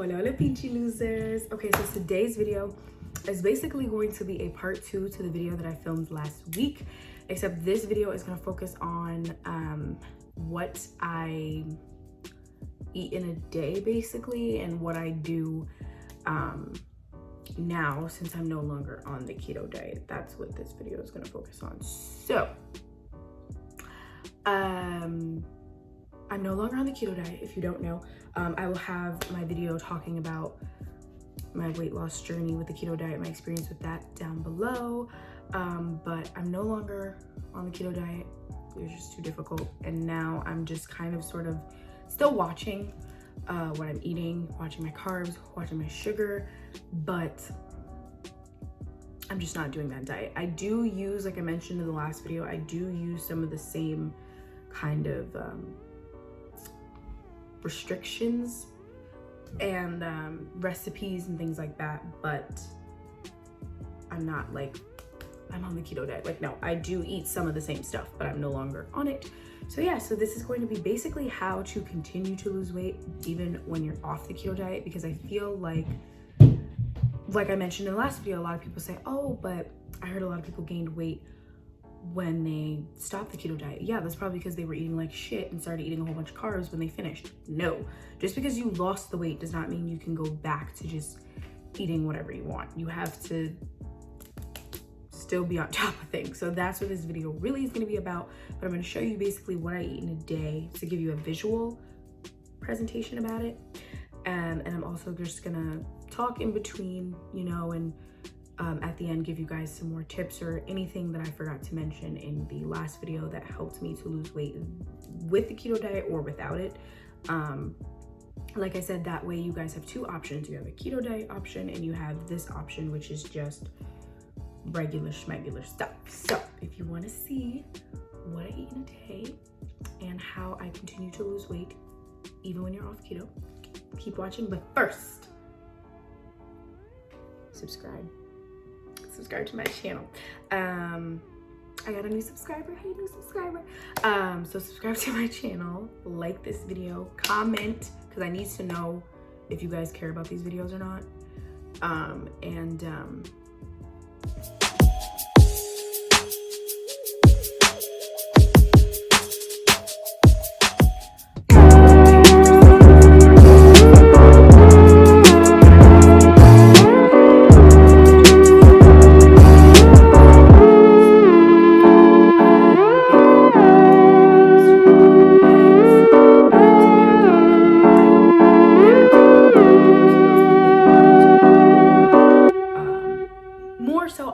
Hola, pinche losers. Okay, so today's video is basically going to be a part 2 to the video that I filmed last week, except this video is going to focus on what I eat in a day basically, and what I do now since I'm no longer on the keto diet. That's what this video is going to focus on. So I'm no longer on the keto diet. If you don't know, I will have my video talking about my weight loss journey with the keto diet, my experience with that down below. But I'm no longer on the keto diet. It was just too difficult. And now I'm just kind of sort of still watching what I'm eating, watching my carbs, watching my sugar, but I'm just not doing that diet. I do use, like I mentioned in the last video, I do use some of the same kind of restrictions and recipes and things like that, but I'm not like I'm on the keto diet. Like, no, I do eat some of the same stuff, but I'm no longer on it. So yeah, so this is going to be basically how to continue to lose weight even when you're off the keto diet, because I feel like I mentioned in the last video, a lot of people say, oh, but I heard a lot of people gained weight when they stopped the keto diet. Yeah, that's probably because they were eating like shit and started eating a whole bunch of carbs when they finished. No, just because you lost the weight does not mean you can go back to just eating whatever you want. You have to still be on top of things. So that's what this video really is going to be about. But I'm going to show you basically what I eat in a day to give you a visual presentation about it. And I'm also just going to talk in between, you know, and at the end give you guys some more tips or anything that I forgot to mention in the last video that helped me to lose weight with the keto diet or without it. Like I said, that way you guys have two options. You have a keto diet option and you have this option, which is just regular schmegular stuff. So if you want to see what I eat in a day and how I continue to lose weight even when you're off keto, keep watching. But first, subscribe to my channel. I got a new subscriber. Hey, new subscriber. So subscribe to my channel, like this video, comment, because I need to know if you guys care about these videos or not. More so,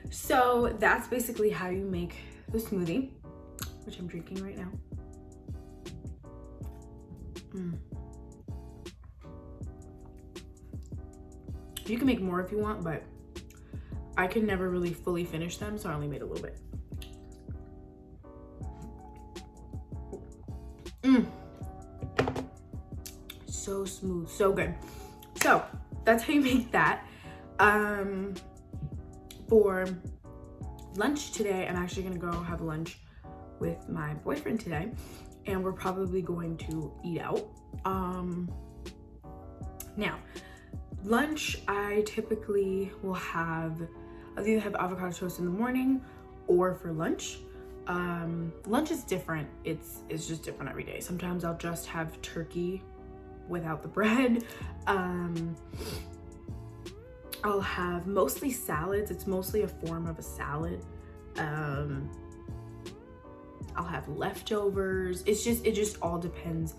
So that's basically how you make the smoothie, which I'm drinking right now. You can make more if you want, but I could never really fully finish them, so I only made a little bit. So smooth, so good. So that's how you make that. For lunch today, I'm actually gonna go have lunch with my boyfriend today, and we're probably going to eat out. Now, lunch, I typically will have, I'll either have avocado toast in the morning or for lunch. Lunch is different. It's just different every day. Sometimes I'll just have turkey without the bread. I'll have mostly salads. It's mostly a form of a salad. I'll have leftovers. It just all depends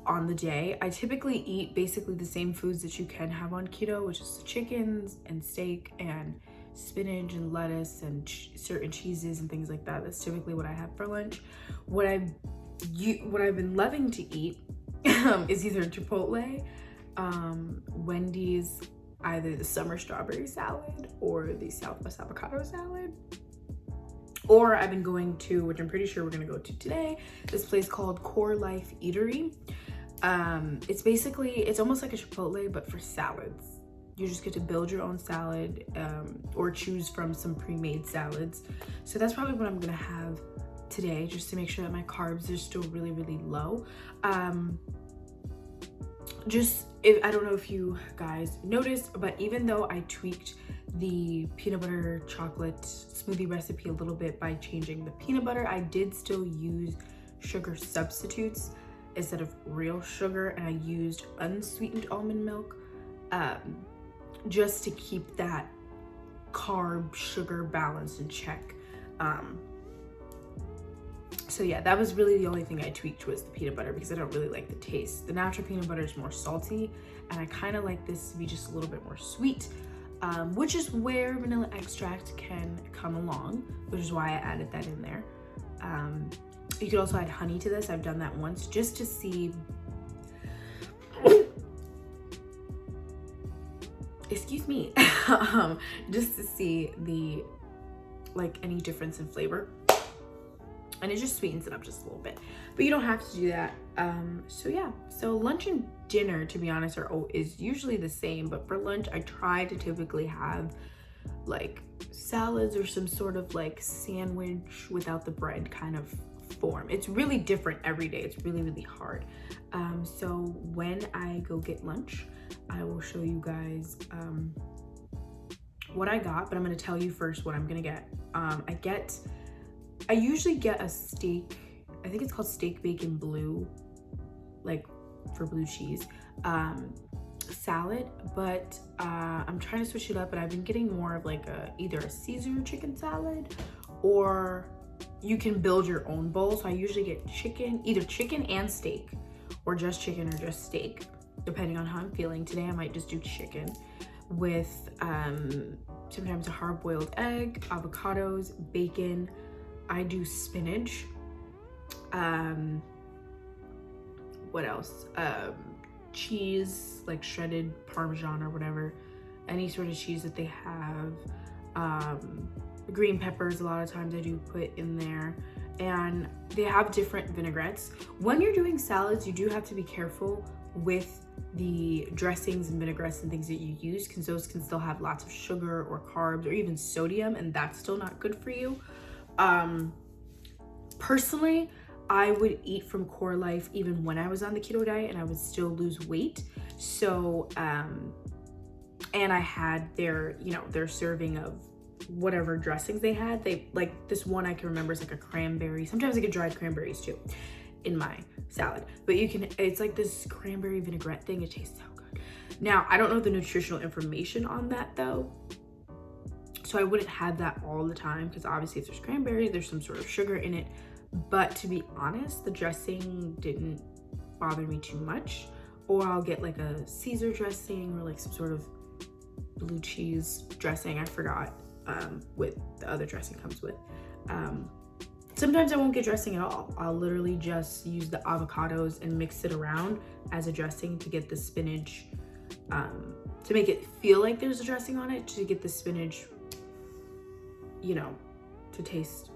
on the day. I typically eat basically the same foods that you can have on keto, which is chickens and steak and spinach and lettuce and certain cheeses and things like that. That's typically what I have for lunch. What I've been loving to eat is either Chipotle, Wendy's, either the summer strawberry salad or the Southwest avocado salad. Or I've been going to, which I'm pretty sure we're gonna go to today, this place called Core Life Eatery. It's basically, it's almost like a Chipotle, but for salads. You just get to build your own salad, or choose from some pre-made salads. So that's probably what I'm gonna have today, just to make sure that my carbs are still really, really low. I don't know if you guys noticed, but even though I tweaked the peanut butter chocolate smoothie recipe a little bit by changing the peanut butter, I did still use sugar substitutes instead of real sugar, and I used unsweetened almond milk, just to keep that carb sugar balance in check. So yeah, that was really the only thing I tweaked, was the peanut butter, because I don't really like the taste. The natural peanut butter is more salty, and I kind of like this to be just a little bit more sweet, which is where vanilla extract can come along, which is why I added that in there. You could also add honey to this. I've done that once just to see, excuse me, just to see the, like, any difference in flavor. And it just sweetens it up just a little bit, but you don't have to do that. So yeah, so lunch and dinner, to be honest, is usually the same, but for lunch I try to typically have like salads or some sort of like sandwich without the bread kind of form. It's really different every day. It's really, really hard. So when I go get lunch, I will show you guys what I got, but I'm gonna tell you first what I'm gonna get. I usually get a steak, I think it's called steak bacon blue, like for blue cheese, salad, but I'm trying to switch it up, and I've been getting more of like either a Caesar chicken salad, or you can build your own bowl. So I usually get either chicken and steak, or just chicken or just steak, depending on how I'm feeling. Today I might just do chicken with sometimes a hard-boiled egg, avocados, bacon. I do spinach. What else? Cheese, like shredded Parmesan or whatever. Any sort of cheese that they have. Green peppers, a lot of times I do put in there. And they have different vinaigrettes. When you're doing salads, you do have to be careful with the dressings and vinaigrettes and things that you use, because those can still have lots of sugar or carbs or even sodium, and that's still not good for you. Personally, I would eat from Core Life even when I was on the keto diet, and I would still lose weight. So, and I had their serving of whatever dressings they had. They, like, this one I can remember is like a cranberry. Sometimes I get dried cranberries too in my salad, but it's like this cranberry vinaigrette thing. It tastes so good. Now, I don't know the nutritional information on that though. So I wouldn't have that all the time because obviously if there's cranberry, there's some sort of sugar in it. But to be honest, the dressing didn't bother me too much. Or I'll get like a Caesar dressing or like some sort of blue cheese dressing. I forgot what the other dressing comes with. Sometimes I won't get dressing at all. I'll literally just use the avocados and mix it around as a dressing to get the spinach, to make it feel like there's a dressing on it, to get the spinach, you know, to taste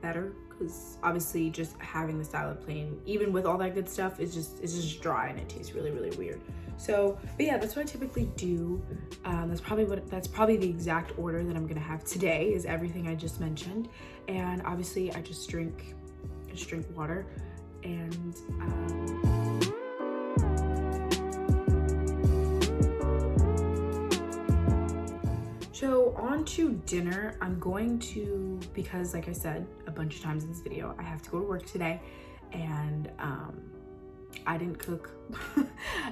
better. Because obviously just having the salad plain, even with all that good stuff, it's just dry and it tastes really, really weird. So, but yeah, that's what I typically do. That's probably the exact order that I'm gonna have today, is everything I just mentioned. And obviously I just drink water. And so on to dinner. I'm going to, because like I said a bunch of times in this video, I have to go to work today, and I didn't cook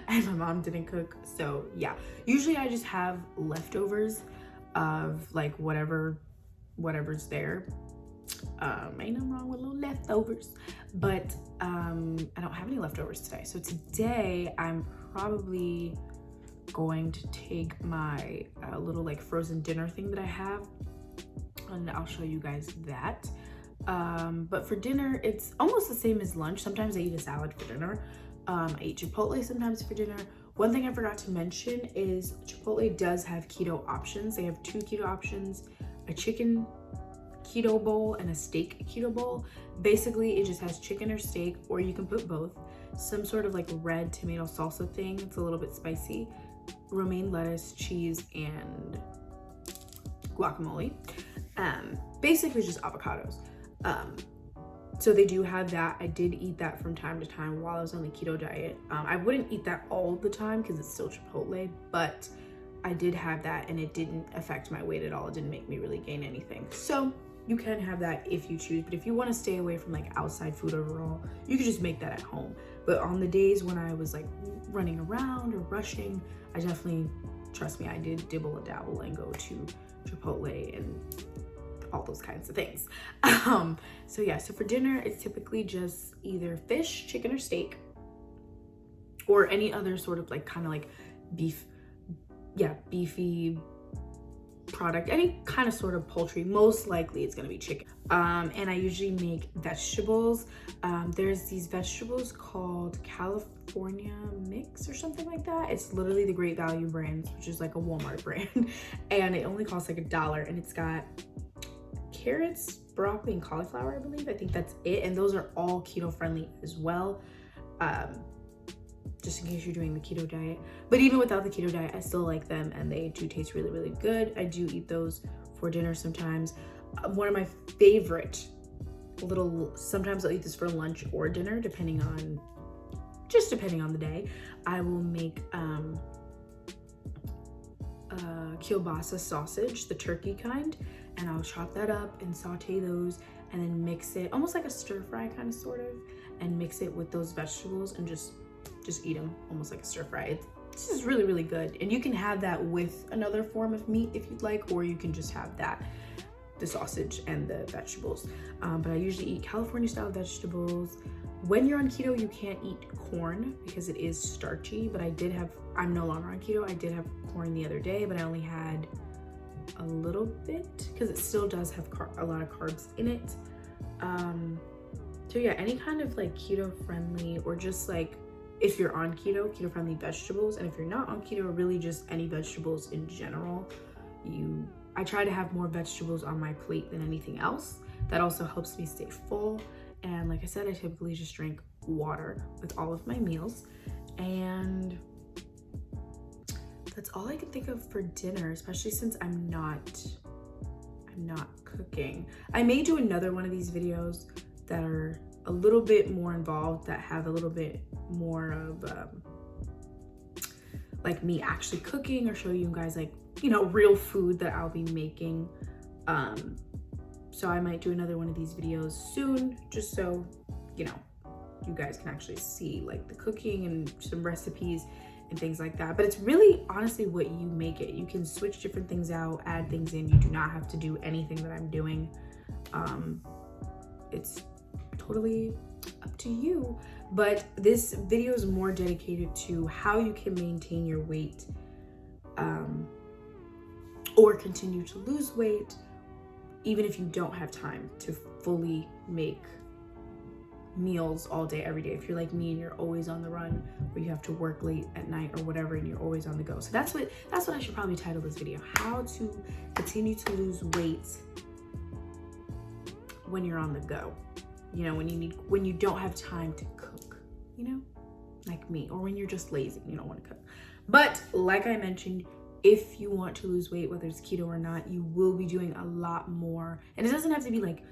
and my mom didn't cook. So yeah, usually I just have leftovers of like whatever's there. Ain't nothing wrong with little leftovers, but I don't have any leftovers today. So today I'm probably going to take my little like frozen dinner thing that I have, and I'll show you guys that. But for dinner, it's almost the same as lunch. Sometimes I eat a salad for dinner. I eat Chipotle sometimes for dinner. One thing I forgot to mention is Chipotle does have keto options. They have 2 keto options, a chicken keto bowl and a steak keto bowl. Basically, it just has chicken or steak, or you can put both. Some sort of like red tomato salsa thing. It's a little bit spicy. Romaine lettuce, cheese, and guacamole. Basically just avocados. So they do have that. I did eat that from time to time while I was on the keto diet. I wouldn't eat that all the time because it's still Chipotle, but I did have that and it didn't affect my weight at all. It didn't make me really gain anything. So you can have that if you choose, but if you want to stay away from like outside food overall, you could just make that at home. But on the days when I was like running around or rushing, I definitely, trust me, I did dibble and dabble and go to Chipotle and all those kinds of things. So yeah, so for dinner, it's typically just either fish, chicken, or steak, or any other sort of like kind of like beefy product, any kind of sort of poultry. Most likely it's gonna be chicken. And I usually make vegetables. There's these vegetables called California Mix or something like that. It's literally the Great Value brand, which is like a Walmart brand, and it only costs like $1, and it's got carrots, broccoli, and cauliflower, I believe. I think that's it, and those are all keto friendly as well. Just in case you're doing the keto diet. But even without the keto diet, I still like them, and they do taste really, really good. I do eat those for dinner sometimes. One of my favorite sometimes I'll eat this for lunch or dinner, depending on the day. I will make kielbasa sausage, the turkey kind, and I'll chop that up and saute those and then mix it, almost like a stir fry kind of sort of, and mix it with those vegetables and just eat them almost like a stir fry. This is really, really good. And you can have that with another form of meat if you'd like, or you can just have that, the sausage and the vegetables. But I usually eat California style vegetables. When you're on keto, you can't eat corn because it is starchy, but I'm no longer on keto. I did have corn the other day, but I only had a little bit because it still does have a lot of carbs in it. So yeah, any kind of like keto friendly, or just like if you're on keto friendly vegetables, and if you're not on keto, really just any vegetables in general. I try to have more vegetables on my plate than anything else. That also helps me stay full. And like I said, I typically just drink water with all of my meals. And that's all I can think of for dinner, especially since I'm not cooking. I may do another one of these videos that are a little bit more involved, that have a little bit more of like me actually cooking, or show you guys like, you know, real food that I'll be making. So I might do another one of these videos soon, just so, you know, you guys can actually see like the cooking and some recipes and things like that. But it's really honestly what you make it. You can switch different things out, add things in. You do not have to do anything that I'm doing. It's totally up to you. But this video is more dedicated to how you can maintain your weight, or continue to lose weight, even if you don't have time to fully make meals all day, every day. If you're like me and you're always on the run, or you have to work late at night or whatever, and you're always on the go. So that's what I should probably title this video: how to continue to lose weight when you're on the go. You know, when you don't have time to cook, you know, like me, or when you're just lazy and you don't want to cook. But like I mentioned, if you want to lose weight, whether it's keto or not, you will be doing a lot more. And it doesn't have to be like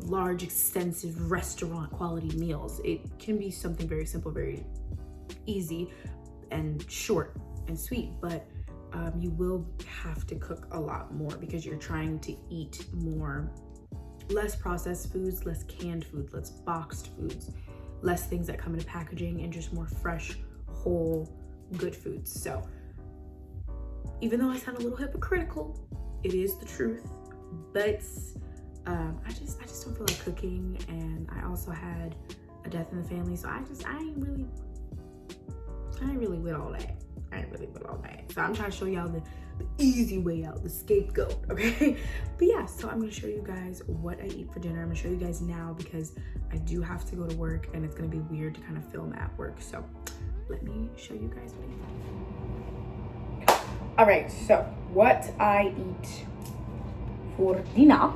large, extensive restaurant quality meals. It can be something very simple, very easy and short and sweet, but you will have to cook a lot more because you're trying to eat more, less processed foods, less canned foods, less boxed foods, less things that come in packaging, and just more fresh, whole, good foods. So even though I sound a little hypocritical, it is the truth. But I just don't feel like cooking, and I also had a death in the family, so I ain't really with all that. So I'm trying to show y'all the easy way out, the scapegoat, okay? But yeah, so I'm gonna show you guys what I eat for dinner. I'm gonna show you guys now because I do have to go to work, and it's gonna be weird to kind of film at work. So let me show you guys what I eat. All right, so what I eat for dinner.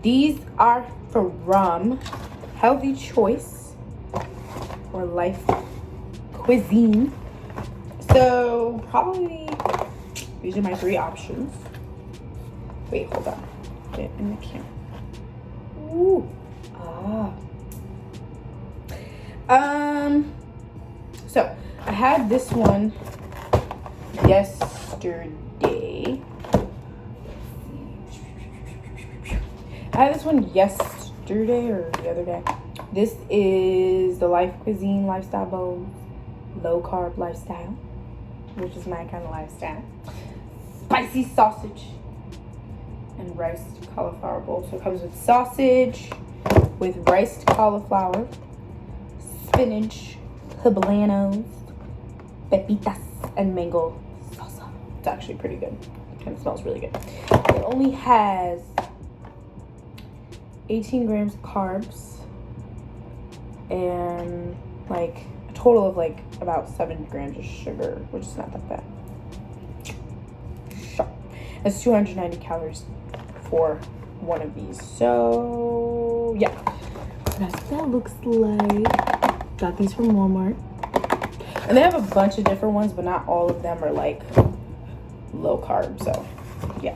These are from Healthy Choice or Life Cuisine. So probably these are my 3 options. Wait, hold on. Get in the camera. Ooh. So I had this one yesterday. I had this one yesterday or the other day. This is the Life Cuisine Lifestyle Bowl, low carb lifestyle, which is my kind of lifestyle. Spicy sausage and riced cauliflower bowl. So it comes with sausage, with riced cauliflower, spinach, poblanos, pepitas, and mango salsa. It's actually pretty good. It kind of smells really good. It only has 18 grams of carbs and like a total of like about 7 grams of sugar, which is not that bad. Sure. It's 290 calories for one of these. So yeah, that's what that looks like. Got these from Walmart. And they have a bunch of different ones, but not all of them are like low carb. So yeah.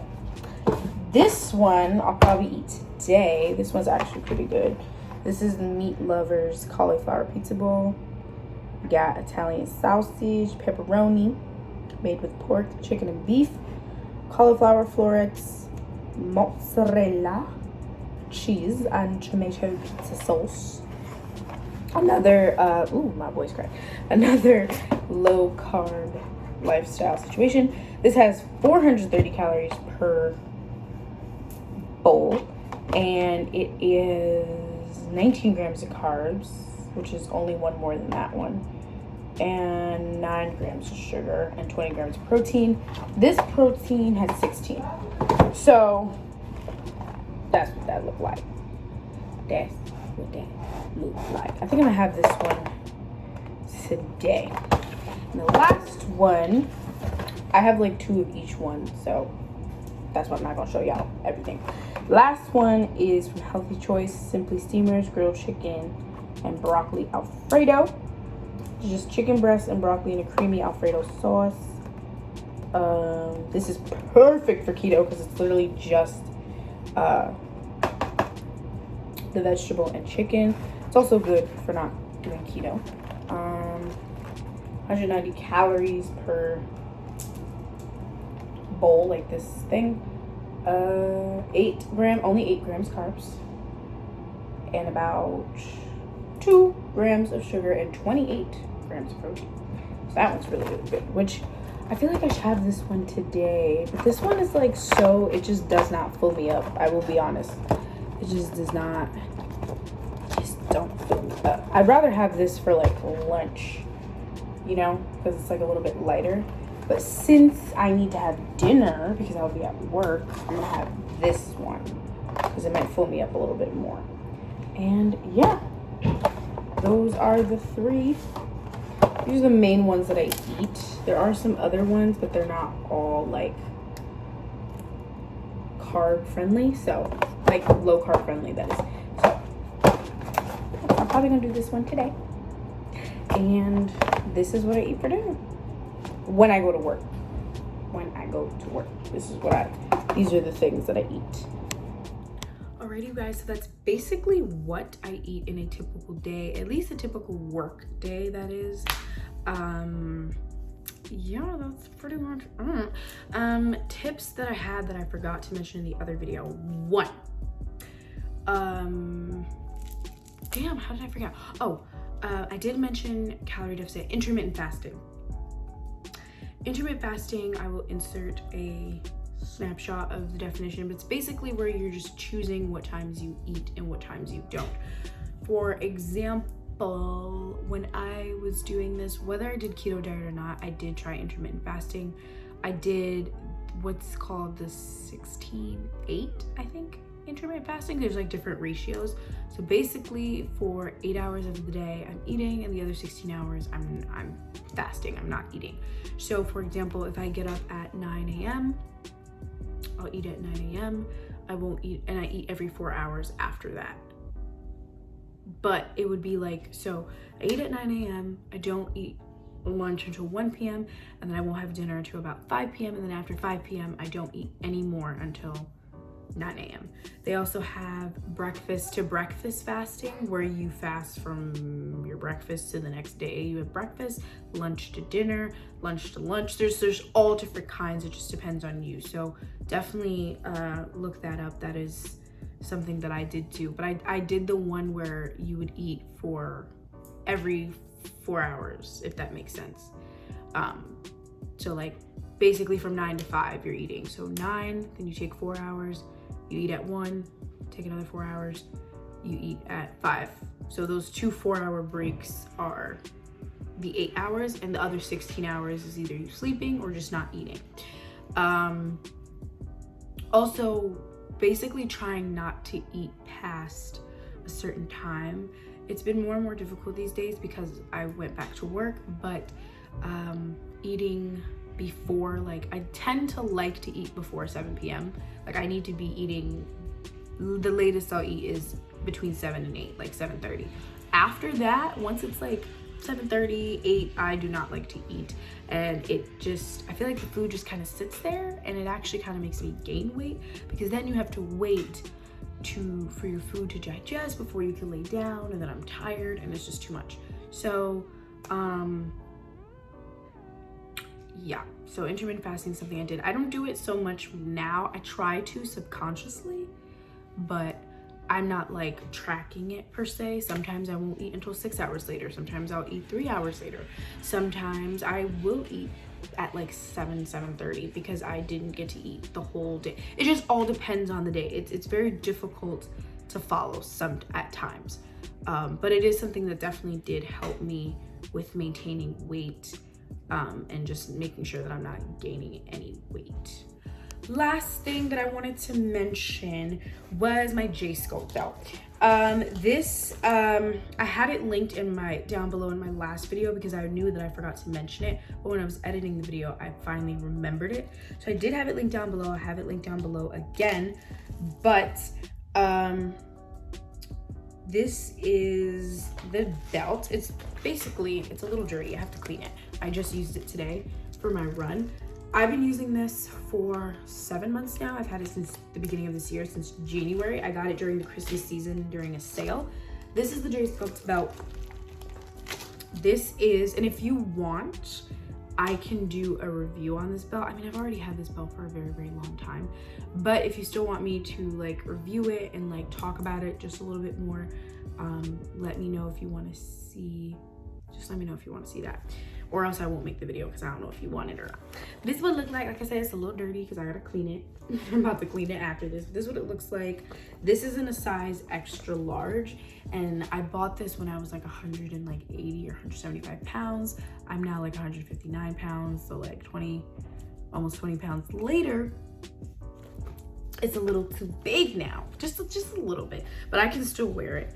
This one I'll probably eat today. This one's actually pretty good. This is the Meat Lovers Cauliflower Pizza Bowl. We got Italian sausage, pepperoni, made with pork, chicken, and beef, cauliflower florets, mozzarella, cheese, and tomato pizza sauce. Another, my voice cracked. Another low carb lifestyle situation. This has 430 calories per bowl, and it is 19 grams of carbs, which is only one more than that one, and 9 grams of sugar and 20 grams of protein. This protein has 16. So that's what that looked like. That's what that looks like. I think I'm gonna have this one today. And the last one, I have like 2 of each one, so that's why I'm not gonna show y'all everything. Last one is from Healthy Choice, Simply Steamers, grilled chicken, and broccoli Alfredo. Just chicken breast and broccoli in a creamy Alfredo sauce. This is perfect for keto because it's literally just the vegetable and chicken. It's also good for not doing keto. 190 calories per bowl, like this thing. 8 grams carbs, and about 2 grams of sugar and 28 grams of protein. That one's really, really good, which I feel like I should have this one today, but this one is like so, it just does not fill me up. I will be honest. It just does not, just don't fill me up. I'd rather have this for like lunch, you know, because it's like a little bit lighter. But since I need to have dinner because I'll be at work, I'm gonna have this one because it might fill me up a little bit more. And yeah, those are the 3. These are the main ones that I eat. There are some other ones, but they're not all like carb friendly. So like low carb friendly, that is. So I'm probably gonna do this one today. And this is what I eat for dinner when I go to work. This is what these are the things that I eat. Alrighty, you guys, so that's basically what I eat in a typical day, at least a typical work day, that is. Yeah, that's pretty much tips that I had that I forgot to mention in the other video. 1, damn, how did I forget? I did mention calorie deficit, intermittent fasting. Intermittent fasting, I will insert a snapshot of the definition, but it's basically where you're just choosing what times you eat and what times you don't. For example, when I was doing this, whether I did keto diet or not, I did try intermittent fasting. I did what's called the 16-8, I think, intermittent fasting. There's like different ratios. So basically for 8 hours of the day I'm eating, and the other 16 hours I'm fasting, I'm not eating. So for example, if I get up at 9 a.m., I'll eat at 9 a.m. I won't eat, and I eat every 4 hours after that. But it would be like, so I eat at 9 a.m., I don't eat lunch until 1 p.m., and then I won't have dinner until about 5 p.m., and then after 5 p.m., I don't eat any more until 9 a.m. They also have breakfast to breakfast fasting, where you fast from your breakfast to the next day. You have breakfast, lunch to dinner, lunch to lunch. There's all different kinds. It just depends on you. So definitely look that up. That is something that I did too. But I did the one where you would eat for every 4 hours, if that makes sense. So like basically from 9 to 5 you're eating. So 9, then you take 4 hours, you eat at 1, take another 4 hours, you eat at 5. So those 2 4-hour breaks are the 8 hours, and the other 16 hours is either you sleeping or just not eating. Also, basically trying not to eat past a certain time. It's been more and more difficult these days because I went back to work, but eating before, like, I tend to like to eat before 7 p.m. Like, I need to be eating, the latest I'll eat is between 7 and 8, like 7:30. After that, once it's like 7:30, 8, I do not like to eat. And it just, I feel like the food just kind of sits there, and it actually kind of makes me gain weight, because then you have to wait for your food to digest before you can lay down, and then I'm tired and it's just too much. So yeah, so intermittent fasting is something I did. I don't do it so much now. I try to subconsciously, but I'm not like tracking it per se. Sometimes I won't eat until 6 hours later. Sometimes I'll eat 3 hours later. Sometimes I will eat at like 7:30 because I didn't get to eat the whole day. It just all depends on the day. It's very difficult to follow at times, but it is something that definitely did help me with maintaining weight, and just making sure that I'm not gaining any weight. Last thing that I wanted to mention was my J-scope belt. I had it linked down below in my last video because I knew that I forgot to mention it, but when I was editing the video, I finally remembered it. So I did have it linked down below. I have it linked down below again, but this is the belt. It's a little dirty. I have to clean it. I just used it today for my run. I've been using this for 7 months now. I've had it since the beginning of this year, since January. I got it during the Christmas season during a sale. This is the J-scope belt. This is, and if you want, I can do a review on this belt. I mean, I've already had this belt for a very, very long time, but if you still want me to like review it and like talk about it just a little bit more, let me know if you want to see, just let me know if you want to see that. or else I won't make the video because I don't know if you want it or not. This would look like I said, it's a little dirty because I gotta clean it. I'm about to clean it after this. This is what it looks like. This is in a size extra large, and I bought this when I was like 180 or 175 pounds. I'm now like 159 pounds, so like almost 20 pounds later, it's a little too big now, just a little bit, but I can still wear it.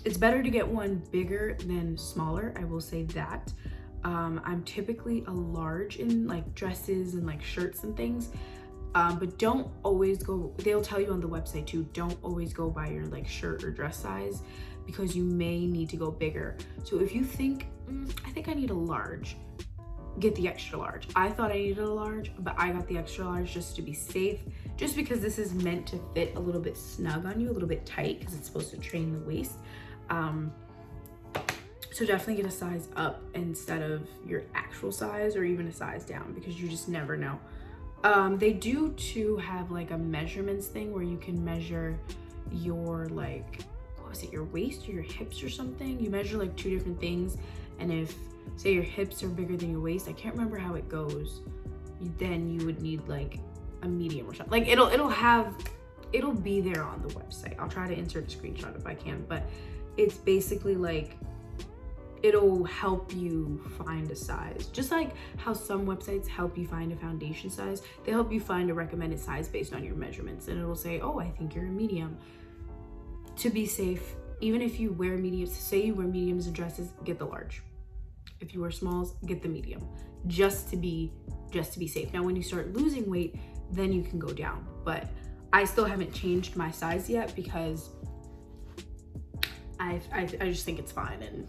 It's better to get one bigger than smaller, I will say that. I'm typically a large in like dresses and like shirts and things, but don't always go, they'll tell you on the website too, don't always go by your like shirt or dress size, because you may need to go bigger. So if you think, I think I need a large, get the extra large. I thought I needed a large, but I got the extra large just to be safe, just because this is meant to fit a little bit snug on you, a little bit tight, because it's supposed to train the waist. So definitely get a size up instead of your actual size, or even a size down, because you just never know. They do too have like a measurements thing where you can measure your like, what was it, your waist or your hips or something. You measure like 2 different things, and if say your hips are bigger than your waist, I can't remember how it goes, then you would need like a medium or something. Like it'll be there on the website. I'll try to insert a screenshot if I can, but it's basically like, it'll help you find a size. Just like how some websites help you find a foundation size, they help you find a recommended size based on your measurements, and it'll say, oh, I think you're a medium. To be safe, even if you wear mediums, say you wear mediums and dresses, get the large. If you wear smalls, get the medium, just to be safe. Now, when you start losing weight, then you can go down, but I still haven't changed my size yet because I just think it's fine, and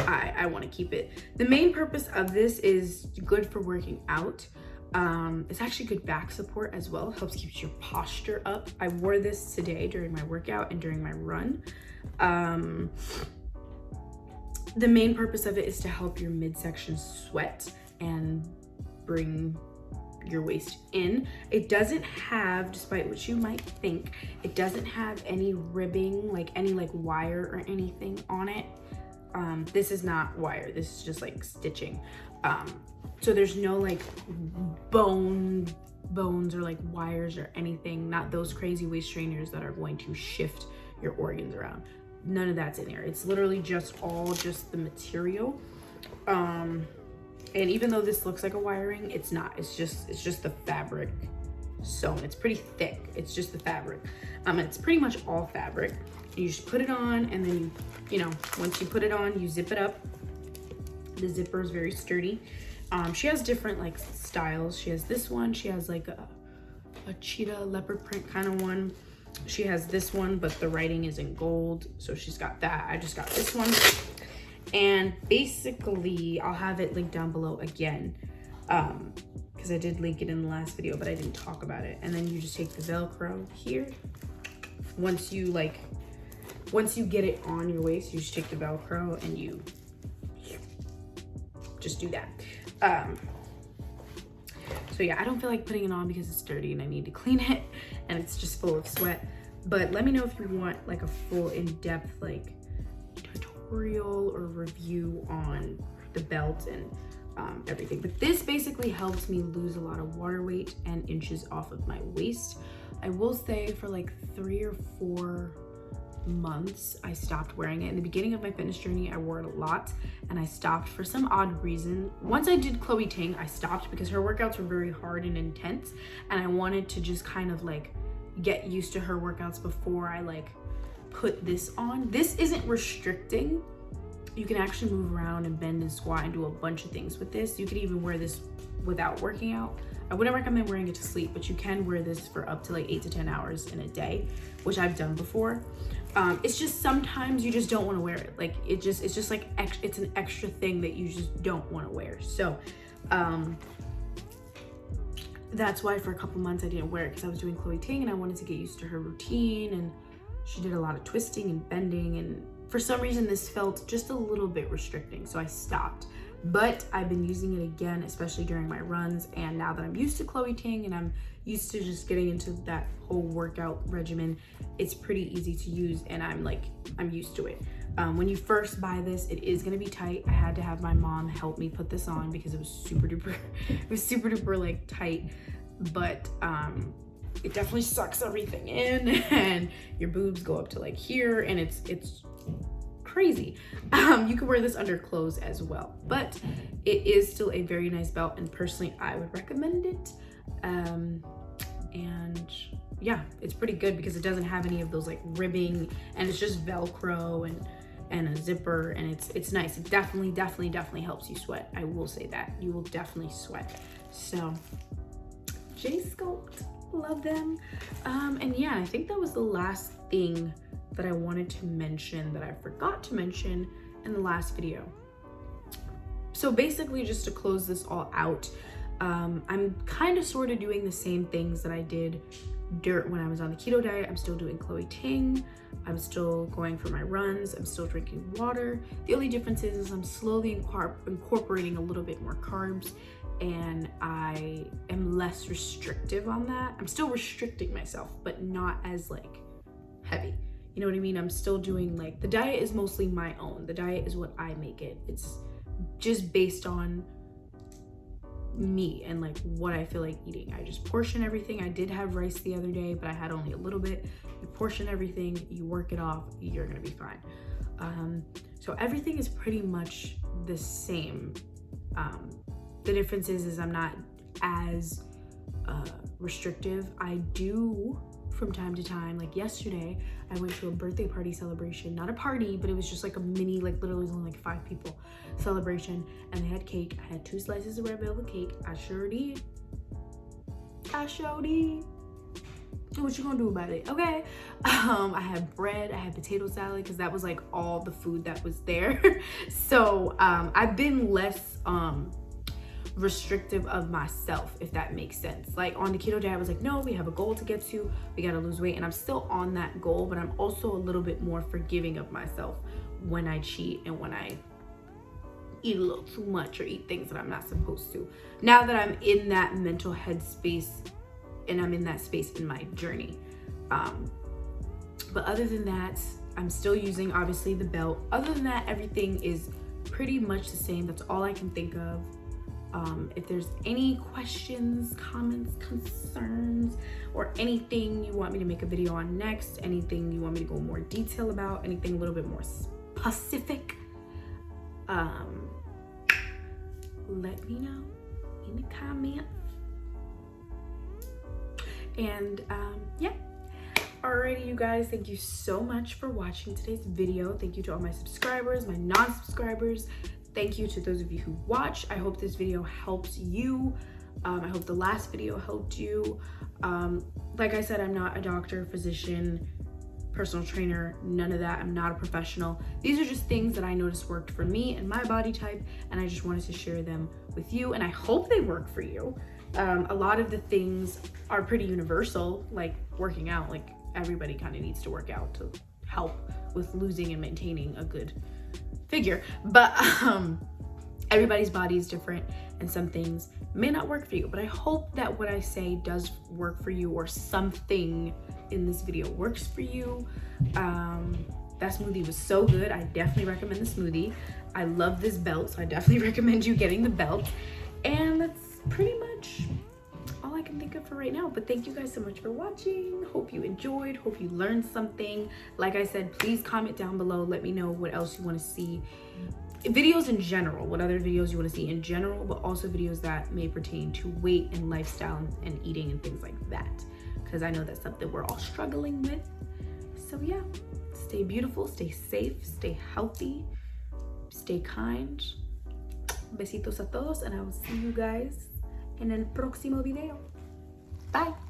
I want to keep it. The main purpose of this is good for working out. It's actually good back support as well. It helps keep your posture up. I wore this today during my workout and during my run. The main purpose of it is to help your midsection sweat and bring your waist in. It doesn't have, despite what you might think, it doesn't have any ribbing, like any like wire or anything on it. This is not wire, this is just like stitching. So there's no like bones or like wires or anything, not those crazy waist trainers that are going to shift your organs around. None of that's in there. It's literally just the material. And even though this looks like a wiring, it's not. It's just the fabric sewn. It's pretty thick. It's just the fabric. And it's pretty much all fabric. You just put it on, and then you know, once you put it on, you zip it up. The zipper is very sturdy. She has different like styles. She has this one. She has like a cheetah leopard print kind of one. She has this one, but the writing is in gold, so she's got that. I just got this one. And basically, I'll have it linked down below again, because I did link it in the last video, but I didn't talk about it. And then you just take the Velcro here. Once you get it on your waist, you just take the Velcro and you just do that. So yeah, I don't feel like putting it on because it's dirty and I need to clean it, and it's just full of sweat. But let me know if you want like a full in-depth like tutorial or review on the belt and everything. But this basically helps me lose a lot of water weight and inches off of my waist. I will say for like 3 or 4 months I stopped wearing it. In the beginning of my fitness journey, I wore it a lot, and I stopped for some odd reason. Once I did Chloe Ting, I stopped because her workouts were very hard and intense, and I wanted to just kind of like get used to her workouts before I like put this on. This isn't restricting. You can actually move around and bend and squat and do a bunch of things with this. You could even wear this without working out. I wouldn't recommend wearing it to sleep, but you can wear this for up to like 8 to 10 hours in a day, which I've done before. It's just sometimes you just don't want to wear it. Like it's just like it's an extra thing that you just don't want to wear. So that's why for a couple months I didn't wear it, because I was doing Chloe Ting and I wanted to get used to her routine, and she did a lot of twisting and bending, and for some reason this felt just a little bit restricting, so I stopped. but I've been using it again, especially during my runs. And now that I'm used to Chloe Ting and I'm used to just getting into that whole workout regimen, it's pretty easy to use, and I'm used to it. When you first buy this, it is gonna be tight. I had to have my mom help me put this on because it was super duper like tight, but it definitely sucks everything in, and your boobs go up to like here, and it's crazy. You can wear this under clothes as well, but it is still a very nice belt, and personally I would recommend it. And yeah, it's pretty good because it doesn't have any of those like ribbing, and it's just Velcro and a zipper, and it's nice. It definitely helps you sweat. I will say that. You will definitely sweat. So J-Sculpt, love them. And yeah, I think that was the last thing that I wanted to mention that I forgot to mention in the last video. So basically, just to close this all out, I'm kind of sort of doing the same things that I did when I was on the keto diet. I'm still doing Chloe Ting. I'm still going for my runs. I'm still drinking water. The only difference is I'm slowly incorporating a little bit more carbs, and I am less restrictive on that. I'm still restricting myself, but not as like heavy. You know what I mean? I'm still doing like, the diet is mostly my own. The diet is what I make it. It's just based on me and like what I feel like eating. I just portion everything. I did have rice the other day, but I had only a little bit. You portion everything, you work it off, you're gonna be fine. So everything is pretty much the same. The difference is I'm not as restrictive. I do from time to time, like yesterday, I went to a birthday party celebration, not a party, but it was just like a mini, like literally it was only like 5 people celebration, and they had cake. I had 2 slices of red velvet cake. I sure did. What you gonna do about it? Okay. I had bread, I had potato salad, because that was like all the food that was there. So I've been less restrictive of myself, if that makes sense. Like on the keto diet, I was like, no, we have a goal to get to, we gotta lose weight, and I'm still on that goal, but I'm also a little bit more forgiving of myself when I cheat and when I eat a little too much or eat things that I'm not supposed to. Now that I'm in that mental headspace and I'm in that space in my journey. But other than that, I'm still using obviously the belt. Other than that, everything is pretty much the same. That's all I can think of. If there's any questions, comments, concerns, or anything you want me to make a video on next, anything you want me to go more detail about, anything a little bit more specific, let me know in the comments. And yeah. Alrighty, you guys, thank you so much for watching today's video. Thank you to all my subscribers, my non-subscribers. Thank you to those of you who watch. I hope this video helps you. I hope the last video helped you. Like I said, I'm not a doctor, physician, personal trainer, none of that. I'm not a professional. These are just things that I noticed worked for me and my body type, and I just wanted to share them with you, and I hope they work for you. A lot of the things are pretty universal, like working out. Like everybody kind of needs to work out to help with losing and maintaining a good figure, but everybody's body is different, and some things may not work for you, but I hope that what I say does work for you, or something in this video works for you. That smoothie was so good. I definitely recommend the smoothie. I love this belt, so I definitely recommend you getting the belt. And that's pretty much all I can think of for right now. But thank you guys so much for watching. Hope you enjoyed, hope you learned something. Like I said, please comment down below. Let me know what else you want to see. Videos in general, what other videos you want to see in general, but also videos that may pertain to weight and lifestyle and eating and things like that, because I know that's something we're all struggling with. So yeah, stay beautiful, stay safe, stay healthy, stay kind. Besitos a todos, and I will see you guys in el próximo video. Bye.